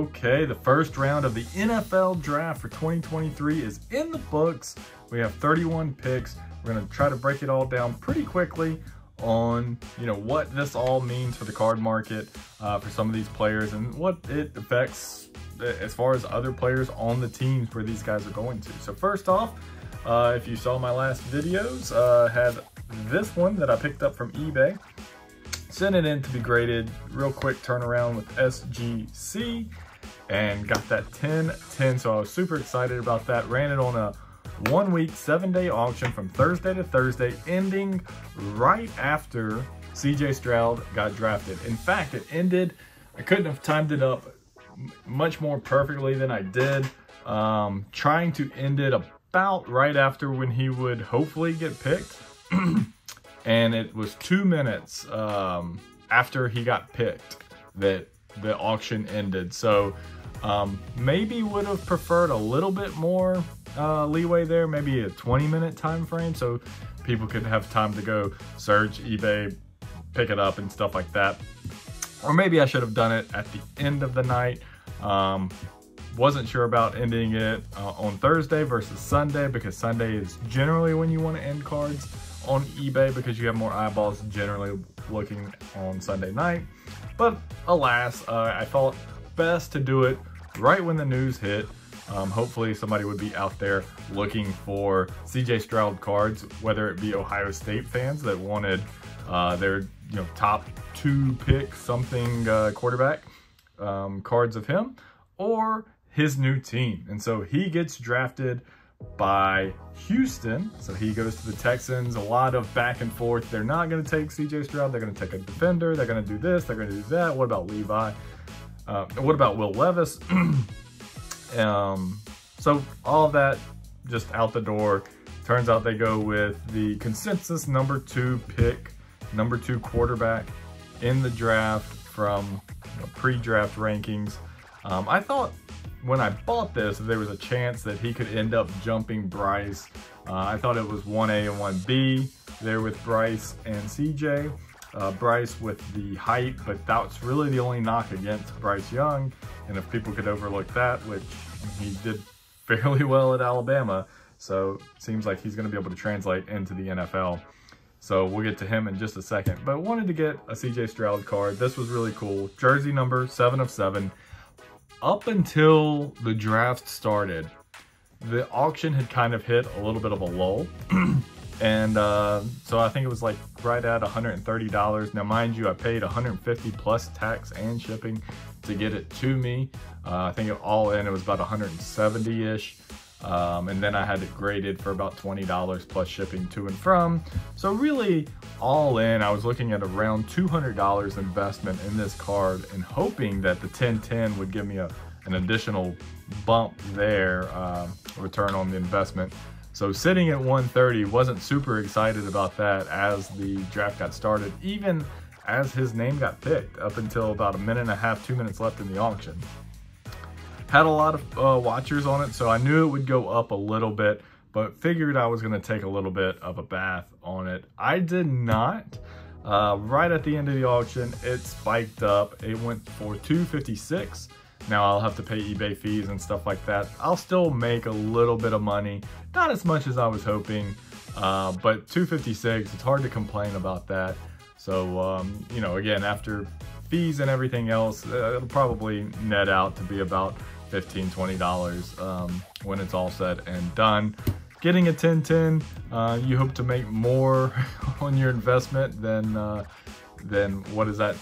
Okay, the first round of the NFL draft for 2023 is in the books. We have 31 picks. We're going to try to break it all down pretty quickly on, what this all means for the card market for some of these players and what it affects as far as other players on the teams where these guys are going to. So first off, if you saw my last videos, had this one that I picked up from eBay. Sent it in to be graded, real quick turnaround with SGC, and got that 10-10, so I was super excited about that. Ran it on a 1-week, 7-day auction from Thursday to Thursday, ending right after CJ Stroud got drafted. In fact, it ended, I couldn't have timed it up much more perfectly than I did, trying to end it about right after when he would hopefully get picked. And it was 2 minutes after he got picked that the auction ended. So maybe would have preferred a little bit more leeway there, maybe a 20-minute time frame, so people could have time to go search eBay, pick it up and stuff like that. Or maybe I should have done it at the end of the night. Wasn't sure about ending it on Thursday versus Sunday, because Sunday is generally when you want to end cards on eBay because you have more eyeballs generally looking on Sunday night. But alas, I thought best to do it right when the news hit. Hopefully somebody would be out there looking for CJ Stroud cards, whether it be Ohio State fans that wanted their top 2 pick something quarterback cards of him, or his new team. And so he gets drafted by Houston, so he goes to the Texans. A lot of back and forth. They're not going to take CJ Stroud, they're going to take a defender, they're going to do this, they're going to do that. What about Levi? What about Will Levis? So all of that just out the door. Turns out they go with the consensus number 2 pick, number 2 quarterback in the draft from pre-draft rankings. I thought when I bought this, there was a chance that he could end up jumping Bryce. I thought it was 1A and 1B there with Bryce and CJ. Bryce with the height, but that's really the only knock against Bryce Young. And if people could overlook that, which he did fairly well at Alabama, so it seems like he's going to be able to translate into the NFL. So we'll get to him in just a second. But wanted to get a CJ Stroud card. This was really cool. Jersey number 7 of 7. Up until the draft started, the auction had kind of hit a little bit of a lull. And so I think it was like right at $130. Now, mind you, I paid $150 plus tax and shipping to get it to me. I think all in, it was about $170-ish. And then I had it graded for about $20 plus shipping to and from. So really, all in, I was looking at around $200 investment in this card and hoping that the 10-10 would give me an additional bump there, return on the investment. So sitting at 130, wasn't super excited about that as the draft got started, even as his name got picked up until about a minute and a half, 2 minutes left in the auction. Had a lot of watchers on it, so I knew it would go up a little bit, but figured I was gonna take a little bit of a bath on it. I did not. Right at the end of the auction, it spiked up. It went for $256. Now I'll have to pay eBay fees and stuff like that. I'll still make a little bit of money, not as much as I was hoping, but $256, it's hard to complain about that. So, again, after fees and everything else, it'll probably net out to be about $15, $20 when it's all said and done. Getting a 10-10, you hope to make more on your investment than what is that,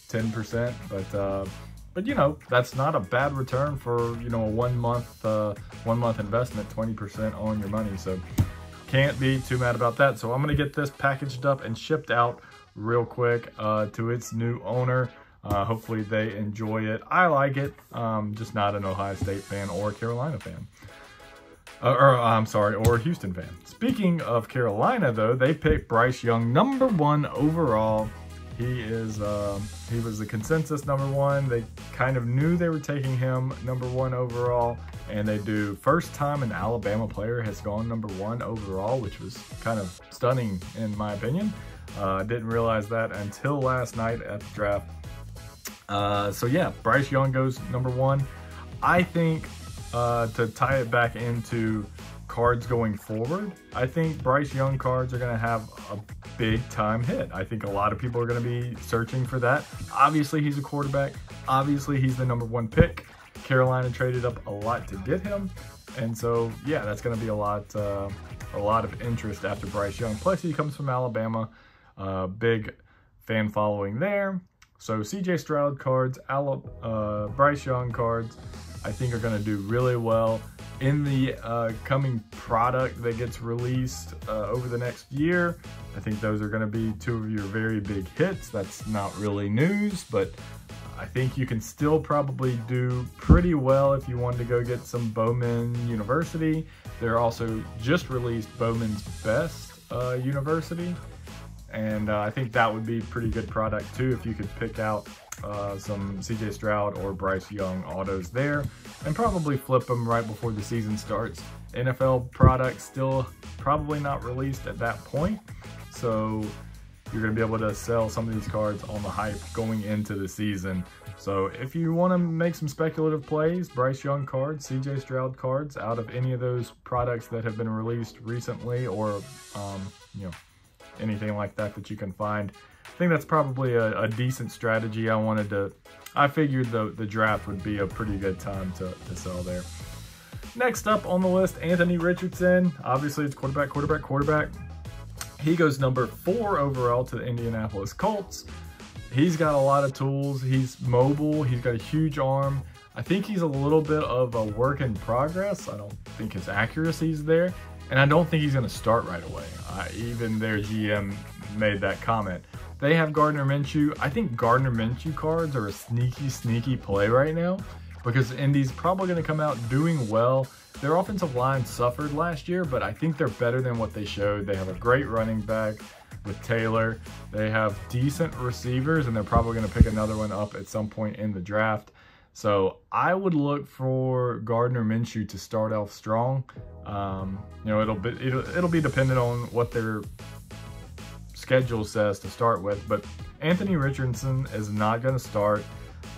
10%, but that's not a bad return for, a 1 month investment, 20% on your money. So can't be too mad about that. So I'm going to get this packaged up and shipped out real quick to its new owner. Hopefully they enjoy it. I like it, just not an Ohio State fan or a Carolina fan. Or a Houston fan. Speaking of Carolina, though, they picked Bryce Young number 1 overall. He was the consensus number 1. They kind of knew they were taking him number 1 overall, and they do first time an Alabama player has gone number 1 overall, which was kind of stunning in my opinion. Didn't realize that until last night at the draft. So yeah, Bryce Young goes number 1. I think to tie it back into cards going forward, I think Bryce Young cards are going to have a big time hit. I think a lot of people are going to be searching for that. Obviously, he's a quarterback. Obviously, he's the number 1 pick. Carolina traded up a lot to get him. And so, yeah, that's going to be a lot of interest after Bryce Young. Plus, he comes from Alabama. Big fan following there. So, CJ Stroud cards, Bryce Young cards, I think are going to do really well in the coming product that gets released over the next year. I think those are going to be 2 of your very big hits. That's not really news, but I think you can still probably do pretty well if you wanted to go get some Bowman University. They're also just released Bowman's Best University, and I think that would be pretty good product too if you could pick out some CJ Stroud or Bryce Young autos there, and probably flip them right before the season starts. NFL products still probably not released at that point, so you're going to be able to sell some of these cards on the hype going into the season. So if you want to make some speculative plays, Bryce Young cards, CJ Stroud cards out of any of those products that have been released recently, or you know, anything like that you can find, I think that's probably a decent strategy. I figured the draft would be a pretty good time to sell there. Next up on the list, Anthony Richardson. Obviously, it's quarterback. He goes number 4 overall to the Indianapolis Colts. He's got a lot of tools. He's mobile. He's got a huge arm. I think he's a little bit of a work in progress. I don't think his accuracy is there, and I don't think he's going to start right away. Even their GM made that comment. They have Gardner Minshew. I think Gardner Minshew cards are a sneaky play right now, because Indy's probably going to come out doing well. Their offensive line suffered last year, but I think they're better than what they showed. They have a great running back with Taylor. They have decent receivers, and they're probably going to pick another one up at some point in the draft. So I would look for Gardner Minshew to start off strong. You know, it'll be dependent on what their schedule says to start with, but Anthony Richardson is not going to start.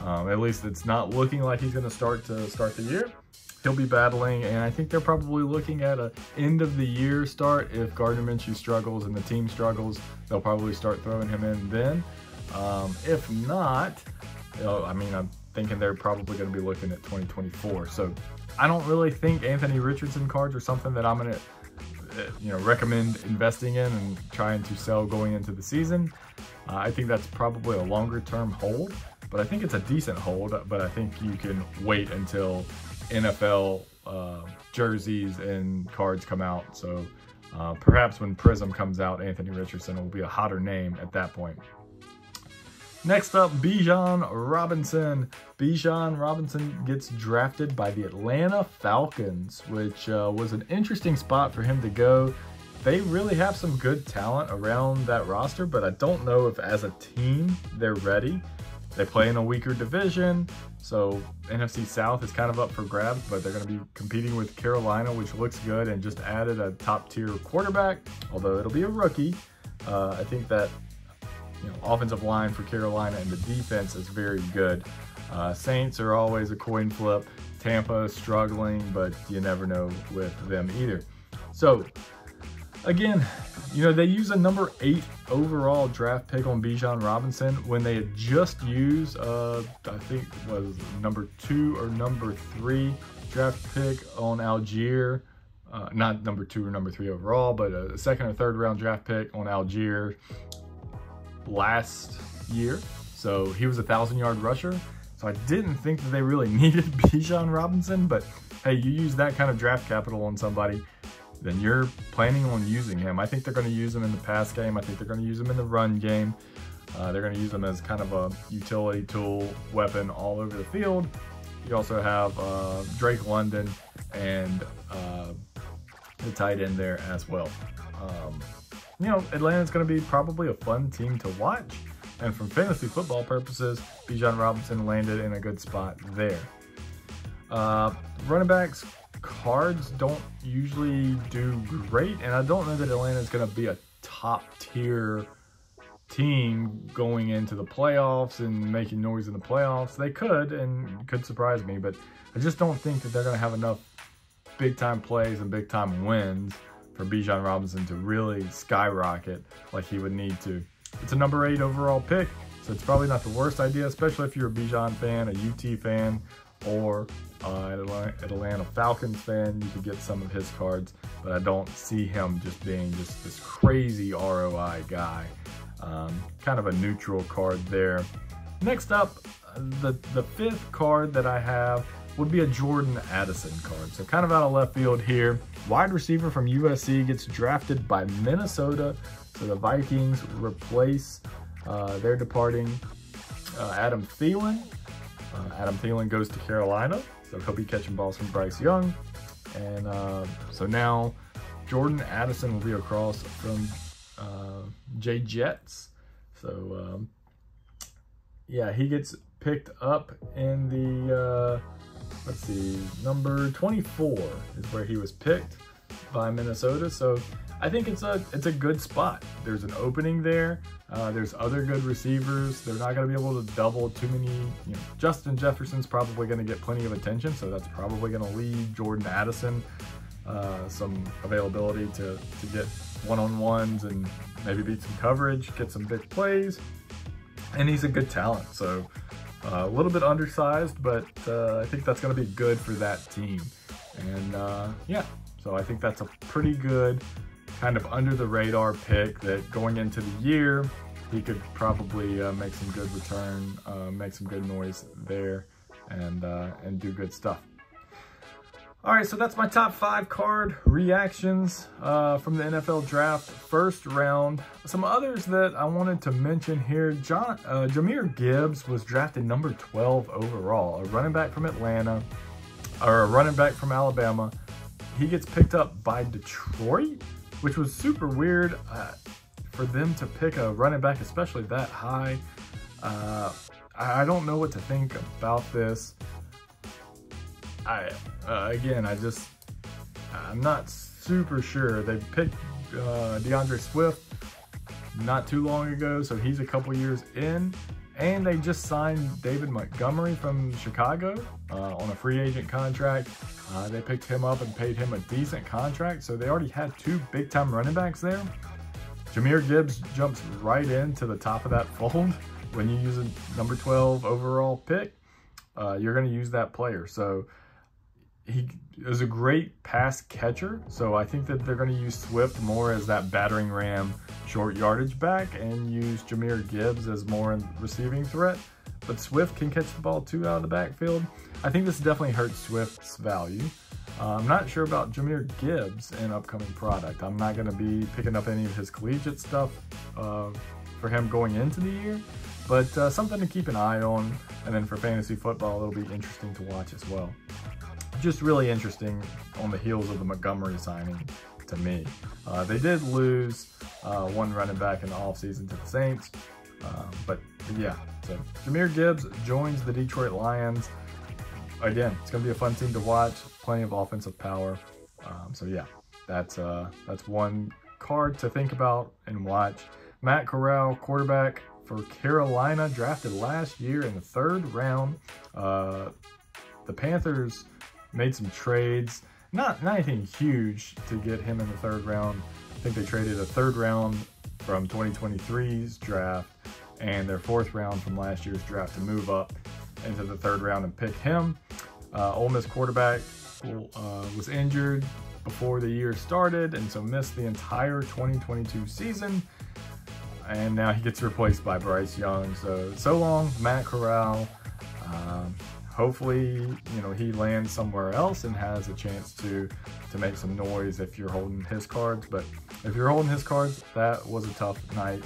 At least it's not looking like he's going to start the year. He'll be battling, and I think they're probably looking at a end of the year start. If Gardner Minshew struggles and the team struggles, they'll probably start throwing him in then. If not, you know, I mean, I'm thinking they're probably going to be looking at 2024. So I don't really think Anthony Richardson cards are something that I'm going to recommend investing in and trying to sell going into the season. I think that's probably a longer term hold, but I think it's a decent hold. But I think you can wait until NFL jerseys and cards come out. So perhaps when Prism comes out, Anthony Richardson will be a hotter name at that point. Next up, Bijan Robinson. Bijan Robinson gets drafted by the Atlanta Falcons, which was an interesting spot for him to go. They really have some good talent around that roster, but I don't know if as a team they're ready. They play in a weaker division, so NFC South is kind of up for grabs, but they're going to be competing with Carolina, which looks good, and just added a top-tier quarterback, although it'll be a rookie. I think that offensive line for Carolina and the defense is very good. Saints are always a coin flip. Tampa is struggling, but you never know with them either. So, again, they use a number 8 overall draft pick on Bijan Robinson when they had just used, I think it was number 2 or number 3 draft pick on Algier. Not number 2 or number 3 overall, but a 2nd or 3rd round draft pick on Algier last year. So he was a 1,000-yard rusher. So I didn't think that they really needed Bijan Robinson, but hey, you use that kind of draft capital on somebody, then you're planning on using him. I think they're going to use him in the pass game. I think they're going to use him in the run game. They're going to use him as kind of a utility tool weapon all over the field. You also have Drake London and the tight end there as well. Atlanta's going to be probably a fun team to watch. And from fantasy football purposes, Bijan Robinson landed in a good spot there. Running backs cards don't usually do great, and I don't know that Atlanta is going to be a top tier team going into the playoffs and making noise in the playoffs. They could, and could surprise me, but I just don't think that they're going to have enough big-time plays and big-time wins for Bijan Robinson to really skyrocket like he would need to. It's a number 8 overall pick, so it's probably not the worst idea, especially if you're a Bijan fan, a UT fan, or an Atlanta Falcons fan. You could get some of his cards, but I don't see him just being just this crazy ROI guy. Kind of a neutral card there. Next up, the 5th card that I have would be a Jordan Addison card. So kind of out of left field here. Wide receiver from USC gets drafted by Minnesota. So the Vikings replace their departing Adam Thielen. Adam Thielen goes to Carolina, so he'll be catching balls from Bryce Young. And so now Jordan Addison will be across from Jay Jets. So yeah, he gets picked up in the, let's see, number 24 is where he was picked by Minnesota. So I think it's a good spot. There's an opening there. There's other good receivers. They're not going to be able to double too many. You know, Justin Jefferson's probably going to get plenty of attention, so that's probably going to leave Jordan Addison some availability to get one-on-ones and maybe beat some coverage, get some big plays. And he's a good talent, so a little bit undersized, but I think that's going to be good for that team. And yeah, so I think that's a pretty good kind of under the radar pick that going into the year, he could probably make some good return, make some good noise there, and do good stuff. All right, so that's my top 5 card reactions from the NFL draft first round. Some others that I wanted to mention here. Jahmyr Gibbs was drafted number 12 overall, a running back from Atlanta, or a running back from Alabama. He gets picked up by Detroit, which was super weird for them to pick a running back, especially that high. I don't know what to think about this. Again, I'm not super sure. They picked DeAndre Swift not too long ago, so he's a couple years in. And they just signed David Montgomery from Chicago on a free agent contract. They picked him up and paid him a decent contract, so they already had 2 big-time running backs there. Jahmyr Gibbs jumps right into the top of that fold. When you use a number 12 overall pick, you're going to use that player. So he is a great pass catcher, so I think that they're going to use Swift more as that battering ram short yardage back and use Jahmyr Gibbs as more in receiving threat. But Swift can catch the ball too out of the backfield. I think this definitely hurts Swift's value. I'm not sure about Jahmyr Gibbs in upcoming product. I'm not going to be picking up any of his collegiate stuff for him going into the year, but something to keep an eye on. And then for fantasy football, it'll be interesting to watch as well. Just really interesting on the heels of the Montgomery signing to me. They did lose one running back in the offseason to the Saints, but yeah, so Jahmyr Gibbs joins the Detroit Lions. Again, it's going to be a fun team to watch, plenty of offensive power. So yeah, that's one card to think about and watch. Matt Corral, quarterback for Carolina, drafted last year in the 3rd round. The Panthers made some trades, not anything huge to get him in the 3rd round. I think they traded a 3rd round from 2023's draft and their 4th round from last year's draft to move up into the 3rd round and pick him. Ole Miss quarterback was injured before the year started and so missed the entire 2022 season. And now he gets replaced by Bryce Young. So long, Matt Corral. Hopefully, you know, he lands somewhere else and has a chance to make some noise if you're holding his cards. But if you're holding his cards, that was a tough night.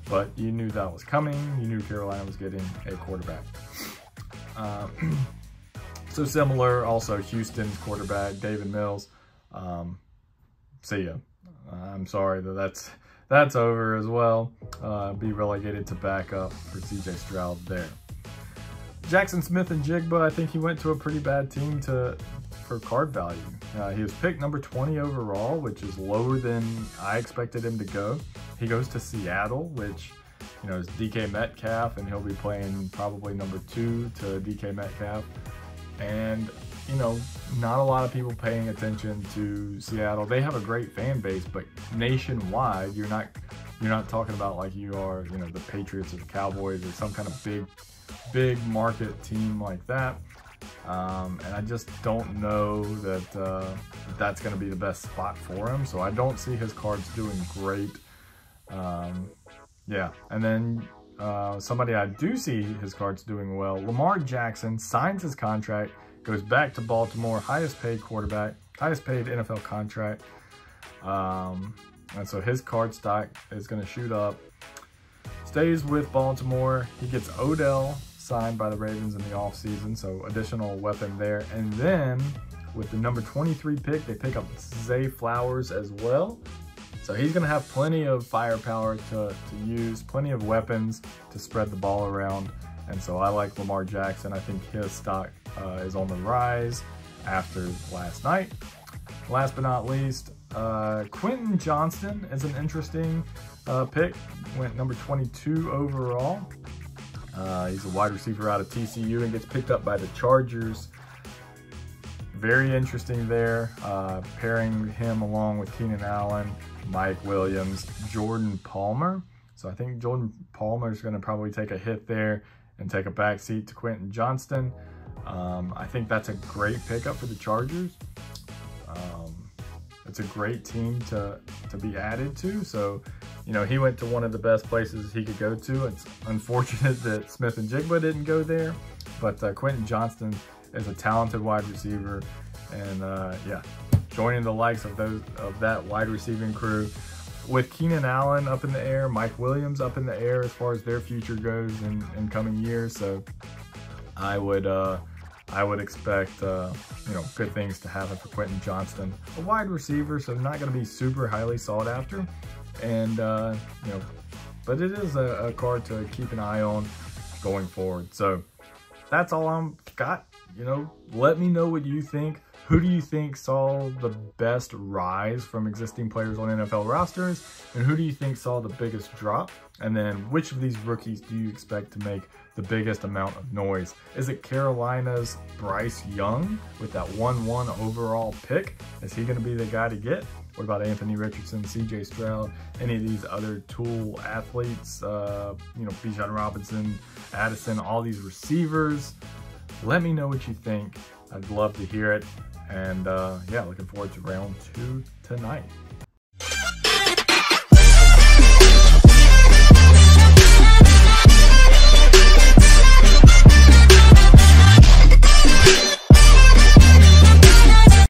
But you knew that was coming. You knew Carolina was getting a quarterback. So similar, also Houston's quarterback, David Mills. See ya. I'm sorry that's over as well. Be relegated to backup for CJ Stroud there. Jackson Smith-Njigba, I think he went to a pretty bad team for card value. He was picked number 20 overall, which is lower than I expected him to go. He goes to Seattle, which, you know, is DK Metcalf, and he'll be playing probably number 2 to DK Metcalf. And, you know, not a lot of people paying attention to Seattle. They have a great fan base, but nationwide, you're not talking about like you are, you know, the Patriots or the Cowboys or some kind of big market team like that. And I just don't know that that's going to be the best spot for him. So I don't see his cards doing great. Yeah, and then somebody I do see his cards doing well, Lamar Jackson signs his contract, goes back to Baltimore, highest paid quarterback, highest paid NFL contract. And so his card stock is going to shoot up. Stays with Baltimore. He gets Odell signed by the Ravens in the offseason, so additional weapon there. And then with the number 23 pick, they pick up Zay Flowers as well. So he's going to have plenty of firepower to use, plenty of weapons to spread the ball around. And so I like Lamar Jackson. I think his stock is on the rise after last night. Last but not least, Quentin Johnston is an interesting pick. Went number 22 overall. He's a wide receiver out of TCU and gets picked up by the Chargers. Very interesting there, pairing him along with Keenan Allen, Mike Williams, Jordan Palmer. So I think Jordan Palmer is going to probably take a hit there and take a back seat to Quentin Johnston. I think that's a great pickup for the Chargers. It's a great team to be added to. So, you know, he went to one of the best places he could go to. It's unfortunate that Smith-Njigba didn't go there, but Quentin Johnston is a talented wide receiver, and yeah, joining the likes of that wide receiving crew with Keenan Allen up in the air, Mike Williams up in the air as far as their future goes in coming years. So I would expect you know, good things to happen for Quentin Johnston, a wide receiver, so not going to be super highly sought after, and you know, but it is a card to keep an eye on going forward. So that's all I've got. You know, let me know what you think. Who do you think saw the best rise from existing players on NFL rosters? And who do you think saw the biggest drop? And then which of these rookies do you expect to make the biggest amount of noise? Is it Carolina's Bryce Young with that 1-1 overall pick? Is he going to be the guy to get? What about Anthony Richardson, CJ Stroud, any of these other tool athletes? You know, Bijan Robinson, Addison, all these receivers. Let me know what you think. I'd love to hear it. And yeah, looking forward to round 2 tonight.